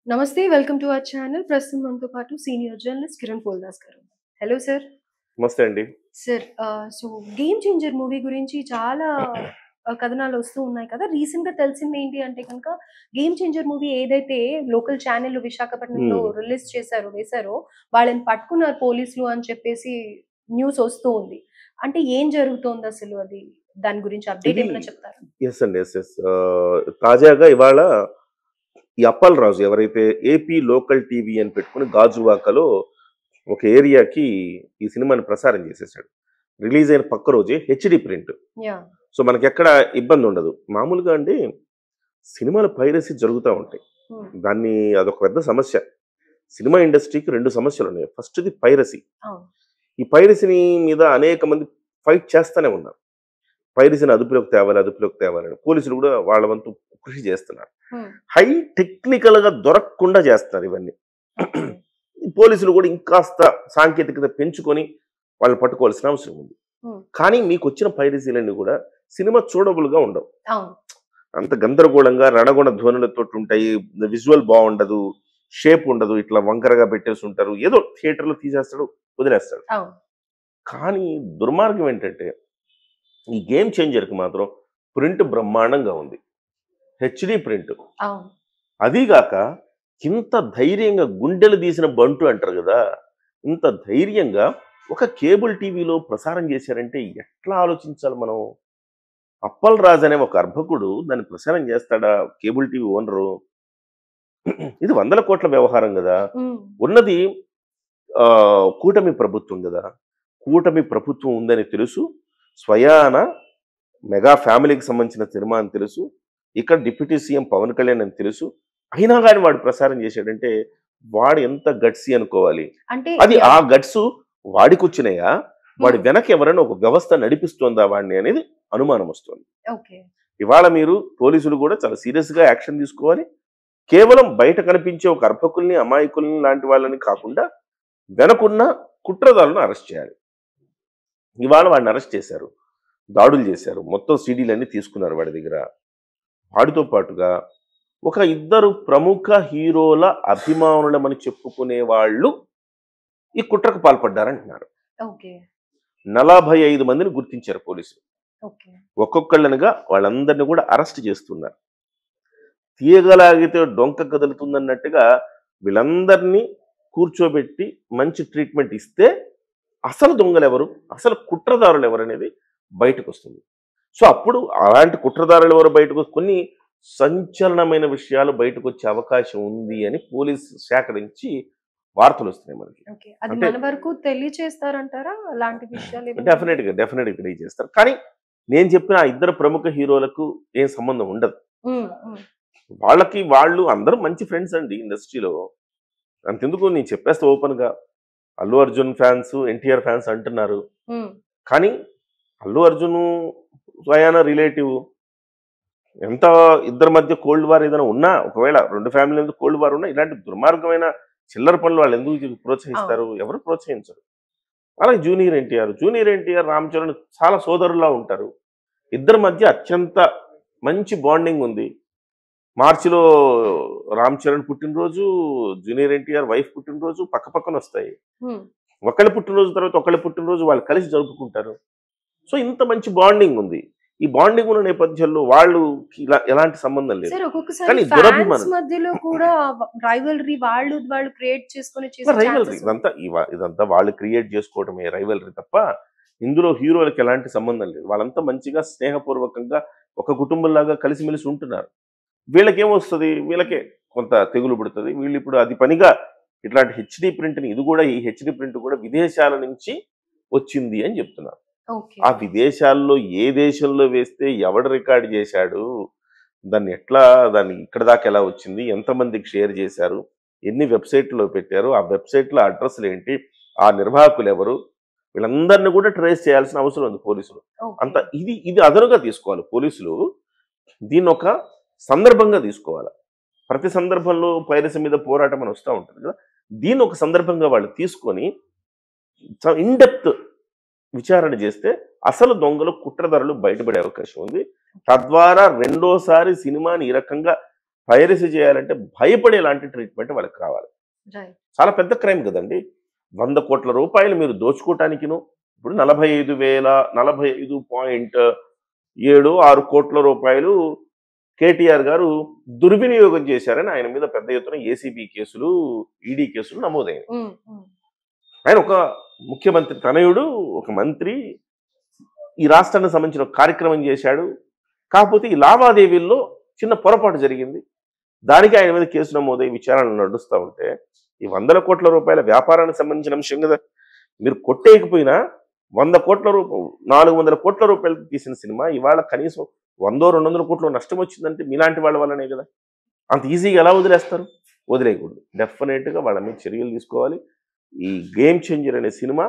నమస్తే. Welcome to our channel. ప్రస్తుతం మనతో పాటు సీనియర్ జర్నలిస్ట్ కిరణ్ పోల్దాస్ గారు. Hello sir. నమస్తే అండి. Sir so 'game changer' movie గురించి చాలా కథనాలు వస్తూ ఉన్నాయి కదా! రీసెంట్‌గా తెలిసింది ఏంటి అంటే గనక 'గేమ్ చేంజర్' మూవీ ఏదైతే లోకల్ ఛానెల్‌లు విశాఖపట్నంలో హ్మ్. రిలీజ్ వేశారో వాళ్ళని పట్టుకున్నారు పోలీసులు అని చెప్పేసి న్యూస్ వస్తూ ఉంది. అంటే ఏం జరుగుతోందసలు అది? దాని గురించి అప్డేట్ ఇది ఏమైనా చెప్తారా? యెస్ అండి. యెస్. యెస్. తాజాగా ఇవాళ ఈ అప్పలరాజు ఎవరైతే ఏపీ లోకల్ టీవీ అని పెట్టుకొని గాజువాకలో ఒక ఏరియాకి ఈ సినిమాని ప్రసారం చేసేసాడు. రిలీజ్ అయిన పక్క రోజే హెచ్‌డి ప్రింట్. యాహ్! సో మనకెక్కడ ఇబ్బందుండదు. మామూలుగా అండి సినిమాల పైరసీ జరుగుతా ఉంటాయి. హ్మ్. అదొక పెద్ద సమస్య. సినిమా ఇండస్ట్రీకి 2 సమస్యలున్నాయి. ఫస్ట్‌ది పైరసీ. అవును. ఈ పైరసీని మీద అనేక మంది ఫైట్ చేస్తూనే ఉన్నారు. పైరసీని అదుపులోకి తేవాలని. పోలీసులు కూడా వాళ్ళ వంతు కృషి చేస్తున్నారు. హ్మ్. హై టెక్నికల్‌గా దొరకకుండా చేస్తున్నారు ఇవన్నీ. ఓకే. పోలీసులు కూడా ఇంకాస్త సాంకేతికత పెంచుకొని వాళ్ళని పట్టుకోవాల్సిన అవసరం ఉంది. హ్మ్. కానీ మీకొచ్చిన పైరసీలన్నీ కూడా సినిమా చూడబుల్‌గా ఉండవు. అవును. అంత గందరగోళంగా రణగొణ ధ్వనులతోటుంటాయి. విజువల్ బావుండదు. షేప్ ఉండదు. ఇట్లా వంకరగా పెట్టేసుంటారు. ఏదో థియేటర్‌లో తీసేస్తాడు, వదిలేస్తాడు. అవును. కానీ దుర్మార్గం ఏంటంటే ఈ గేమ్ చేంజర్‌కి మాత్రం ప్రింట్ బ్రహ్మాండంగా ఉంది. HD print. అవును. అదీగాక ఇంత ధైర్యంగా గుండెలు తీసిన బంటు అంటారు గదా! ఇంత ధైర్యంగా ఒక కేబుల్ టీవీలో ప్రసారం చేశారంటే ఎట్లా ఆలోచించాలి మనం? అప్పల్ రాజ్ అనే ఒక అర్భకుడు దాన్ని ప్రసారం చేస్తాడా? Cable TV owner. ఇది వందల కోట్ల వ్యవహారం గదా! హ్మ్. ఉన్నది కూటమి ప్రభుత్వం గదా! కూటమి ప్రభుత్వం ఉందని తెలుసు. స్వయాన మెగా ఫ్యామిలీకి సంబంధించిన సినిమా అని తెలుసు. ఇక్కడ డిప్యూటీ సీఎం పవన్ కళ్యాణ్ అని తెలుసు. అయినా గాని వాడు ప్రసారం చేశాడంటే వాడు ఎంత గట్సీ అనుకోవాలి. అంటే అది ఆ గట్సు వాడికొచ్చినాయా? వాడి హ్మ్. వెనక ఎవరైనా ఒక వ్యవస్థ నడిపిస్తోందా వాడిని అనేది అనుమానం వస్తోంది. ఓకే. ఇవాళ మీరు పోలీసులు కూడా చాలా సీరియస్‌గా యాక్షన్ తీసుకోవాలి. కేవలం బయట కనిపించే ఒక అర్భకుల్ని, అమాయకుల్ని లాంటి వాళ్ళని కాకుండా వెనకున్న కుట్రదారులను అరెస్ట్ చేయాలి. ఇవాళ వాడిని అరెస్ట్ చేశారు. దాడులు చేశారు. మొత్తం సీడీలన్నీ తీసుకున్నారు వాడి దగ్గర. వాడితో పాటుగా ఒక ఇద్దరు ప్రముఖ హీరోల అభిమానులమని చెప్పుకునే వాళ్ళు ఈ కుట్రకు పాల్పడ్డారంటున్నారు. ఓకే. 45 మందిని గుర్తించారు పోలీసులు. ఓకే. ఒక్కొక్కళ్ళనిగా వాళ్ళందరిని కూడా అరెస్ట్ చేస్తున్నారు. తీయగలాగితే డొంక కదులుతుందన్నట్టుగా వీళ్ళందరినీ కూర్చోబెట్టి మంచి ట్రీట్మెంట్ ఇస్తే అసలు దొంగలెవరు? అసలు కుట్రదారులెవరనేది బయటకొస్తుంది. సో, అప్పుడు అలాంటి కుట్రదారులెవరో కొన్ని సంచలనమైన విషయాలు బయటకొచ్చే అవకాశం ఉంది అని పోలీస్ శాఖ నుంచి వార్తలొస్తున్నాయి మనకి. ఓకే. అది అంటే మన వరకు తెలియచేస్తారంటారా? అలాంటి విషయాలేమైనా ఉంటే? డెఫినెట్‌గా తెలియజేస్తారు. కానీ నేను చెప్పిన ఆ ఇద్దరు ప్రముఖ హీరోలకు ఏం సంబంధం ఉండదు. హ్మ్. హ్మ్. వాళ్ళు అందరూ మంచి ఫ్రెండ్స్ అండి ఇండస్ట్రీలో. అంతెందుకు నేను చెప్పేస్తా ఓపెన్‌గా. అల్లు అర్జున్ ఫ్యాన్స్, ఎన్టీఆర్ ఫ్యాన్స్ అంటున్నారు. హ్మ్. కానీ అల్లు అర్జును స్వయాన రిలేటివ్. ఎంత ఇద్దరి మధ్య కోల్డ్ వార్ ఏదైనా ఉన్నా, ఒకవేళ 2 ఫ్యామిలీల మధ్య కోల్డ్ వార్ ఉన్నా, ఇలాంటి దుర్మార్గమైన చిల్లర పనులు వాళ్ళు ఎందుకు అవును. ప్రోత్సహిస్తారు? ఎవరు ప్రోత్సహించరు. అలాగే జూనియర్ ఎన్టీఆర్, రామ్ చరణ్ చాలా సోదరుల్లా ఉంటారు. ఇద్దరి మధ్య అత్యంత మంచి బాండింగ్ ఉంది. మార్చిలో రామ్ చరణ్ పుట్టినరోజు, జూనియర్ ఎన్టీఆర్ వైఫ్ పుట్టినరోజు పక్కపక్కనొస్తాయి. హ్మ్. ఒకళ్ళ పుట్టినరోజు తర్వాత ఒకళ్ళ పుట్టినరోజు వాళ్ళు కలిసి జరుపుకుంటారు. సో, ఇంత మంచి బాండింగ్ ఉంది. ఈ బాండింగ్ ఉన్న నేపథ్యంలో వాళ్ళకి ఎలాంటి సంబంధం లేదు. సరే ఒక్కొక్కసారి కానీ ఫ్యాన్స్ దురభిమానం మధ్యలో కూడా రైవల్రీ వాళ్ళు క్రియేట్ చేసుకొని చేసే రైవల్రీ ఛాన్సెస్ ఇదంతా వాళ్ళు క్రియేట్ చేసుకోవడమే రైవల్రీ తప్ప, ఇందులో హీరోలకి ఎలాంటి సంబంధం లేదు. వాళ్ళంతా మంచిగా స్నేహపూర్వకంగా ఒక కుటుంబంలాగా కలిసిమెలిసి ఉంటున్నారు. వీళ్ళకేమొస్తది? వీళ్ళకే కొంత తెగులు పుడుతది. వీళ్ళిప్పుడు అది పనిగా ఇట్లాంటి ఈ హెచ్‌డి ప్రింట్ కూడా విదేశాల నుంచి వచ్చింది అని చెప్తున్నారు. ఓకే. ఆ విదేశాల్లో ఏ దేశంలో వేస్తే ఎవడు రికార్డ్ చేశాడు? దాన్ని ఇక్కడి దాకా ఎలా వచ్చింది? ఎంతమందికి షేర్ చేశారు? ఎన్ని వెబ్‌సైట్‌లో పెట్టారు? ఆ వెబ్‌సైట్‌ల అడ్రెస్‌లేంటి? ఆ నిర్వాహకులెవరు? వీళ్ళందరిని కూడా ట్రేస్ చేయాల్సిన అవసరం ఉంది పోలీసులు. ఓకే. ఇది అదనుగా తీసుకోవాలి పోలీసులు. దీన్నొక సందర్భంగా తీసుకోవాలి. ప్రతి సందర్భంలో పైరసీ మీద పోరాటం అని వస్తా ఉంటది కదా! దీన్ని ఒక సందర్భంగా వాళ్ళు తీసుకొని ఇన్ డెప్త్ విచారణ చేస్తే అసలు దొంగలు, కుట్రదారులు బయటపడే అవకాశం ఉంది. తద్వారా రెండోసారి సినిమాని ఈ రకంగా పైరసీ చేయాలంటే భయపడేలాంటి ట్రీట్మెంట్ వాళ్ళకి కావాలి. రైట్. చాలా పెద్ద క్రైమ్ కదండి. 100 కోట్ల రూపాయలు మీరు దోచుకోవటానికిను, ఇప్పుడు 45,45.76 కోట్ల రూపాయలు కేటీఆర్ గారు దుర్వినియోగం చేశారని ఆయన మీద పెద్ద ఎత్తున ఏసీబీ కేసులు, ఈడీ కేసులు నమోదైనాయి. ఆయన ఒక ముఖ్యమంత్రి తనయుడు, ఒక మంత్రి, ఈ రాష్ట్రానికి సంబంధించిన ఒక కార్యక్రమం చేశాడు. కాకపోతే ఈ లావాదేవీల్లో చిన్న పొరపాటు జరిగింది. దానికి ఆయన మీద కేసు నమోదై విచారణ నడుస్తూ ఉంటే, ఈ 100 కోట్ల రూపాయల వ్యాపారానికి సంబంధించిన అంశం కదా. మీరు కొట్టేయకపోయినా 100 కోట్ల రూపాయలు 400 కోట్ల రూపాయలు తీసిన సినిమా ఇవాళ కనీసం 100-200 కోట్లు నష్టం వచ్చిందంటే మీలాంటి వాళ్ళ వల్లనే కదా. అంత ఈజీగా ఎలా వదిలేస్తారు? వదిలేయకూడదు. డెఫినెట్గా వాళ్ళ మీద చర్యలు తీసుకోవాలి. ఈ గేమ్ చేంజర్ అనే సినిమా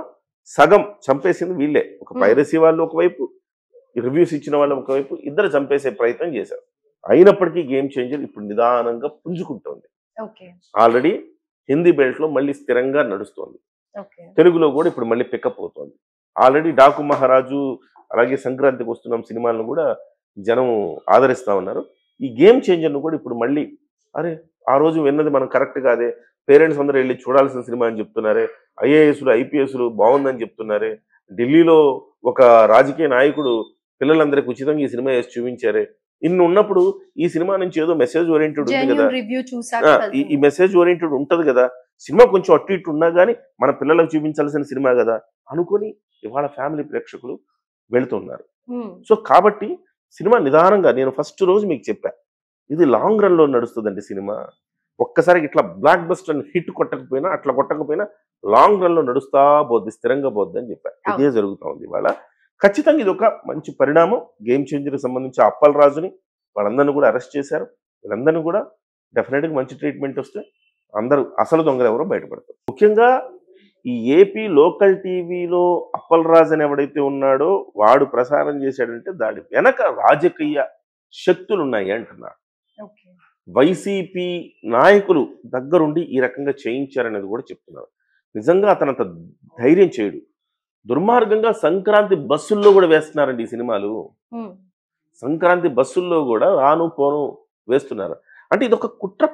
సగం చంపేసింది వీళ్ళే. ఒక పైరసీ వాళ్ళు ఒకవైపు, రివ్యూస్ ఇచ్చిన వాళ్ళు ఒకవైపు, ఇద్దరు చంపేసే ప్రయత్నం చేశారు. అయినప్పటికీ గేమ్ చేంజర్ ఇప్పుడు నిదానంగా పుంజుకుంటోంది. ఆల్రెడీ హిందీ బెల్ట్ లో మళ్ళీ స్థిరంగా నడుస్తోంది. తెలుగులో కూడా ఇప్పుడు మళ్ళీ పికప్ అవుతోంది. ఆల్రెడీ డాకు మహారాజు, అలాగే సంక్రాంతికి వస్తున్నాం సినిమాలను కూడా జనం ఆదరిస్తా ఉన్నారు. ఈ గేమ్ చేంజర్ను కూడా ఇప్పుడు మళ్ళీ అరే ఆ రోజు విన్నది మనం కరెక్ట్ కాదే, పేరెంట్స్ అందరూ వెళ్ళి చూడాల్సిన సినిమా అని చెప్తున్నారే, ఐఏఎస్లు ఐపీఎస్లు బాగుందని చెప్తున్నారే, ఢిల్లీలో ఒక రాజకీయ నాయకుడు పిల్లలందరికీ ఉచితంగా ఈ సినిమా వేసి చూపించారే, ఇన్ని ఉన్నప్పుడు ఈ సినిమా నుంచి ఏదో మెసేజ్ ఓరియంటెడ్ ఉంది కదా, ఈ మెసేజ్ ఓరియంటెడ్ ఉంటది కదా, సినిమా కొంచెం అటు ఇటు ఉన్నా కానీ మన పిల్లలకు చూపించాల్సిన సినిమా కదా అనుకుని ఇవాళ ఫ్యామిలీ ప్రేక్షకులు వెళుతున్నారు. సో కాబట్టి సినిమా నిదానంగా, నేను ఫస్ట్ రోజు మీకు చెప్పా, ఇది లాంగ్ రన్ లో నడుస్తుందండి సినిమా. ఒక్కసారి ఇట్లా బ్లాక్ బస్టర్ హిట్ కొట్టకపోయినా, అట్లా కొట్టకపోయినా లాంగ్ రన్ లో నడుస్తా పోద్ది, స్థిరంగా పోద్ది అని చెప్పా. ఇదే జరుగుతూ ఉంది ఇవాళ. ఖచ్చితంగా ఇది ఒక మంచి పరిణామం. గేమ్ చేంజర్కి సంబంధించి అప్పల్ రాజుని వాళ్ళందరినీ కూడా అరెస్ట్ చేశారు. వీళ్ళందరినీ కూడా డెఫినెట్గా మంచి ట్రీట్మెంట్ వస్తే అందరూ అసలు దొంగలు ఎవరో బయటపడతారు. ముఖ్యంగా ఈ ఏపీ లోకల్ టీవీలో అప్పల్ రాజు అని ఎవడైతే ఉన్నాడో వాడు ప్రసారం చేశాడంటే దాని వెనక రాజకీయ శక్తులు ఉన్నాయి అంటున్నారు. వైసీపీ నాయకులు దగ్గరుండి ఈ రకంగా చేయించారనేది కూడా చెప్తున్నారు. నిజంగా అతను అంత ధైర్యం చేయడు. దుర్మార్గంగా సంక్రాంతి బస్సుల్లో కూడా వేస్తున్నారండి ఈ సినిమాలు. సంక్రాంతి బస్సుల్లో కూడా రాను పోను వేస్తున్నారు. అంటే ఇది ఒక కుట్ర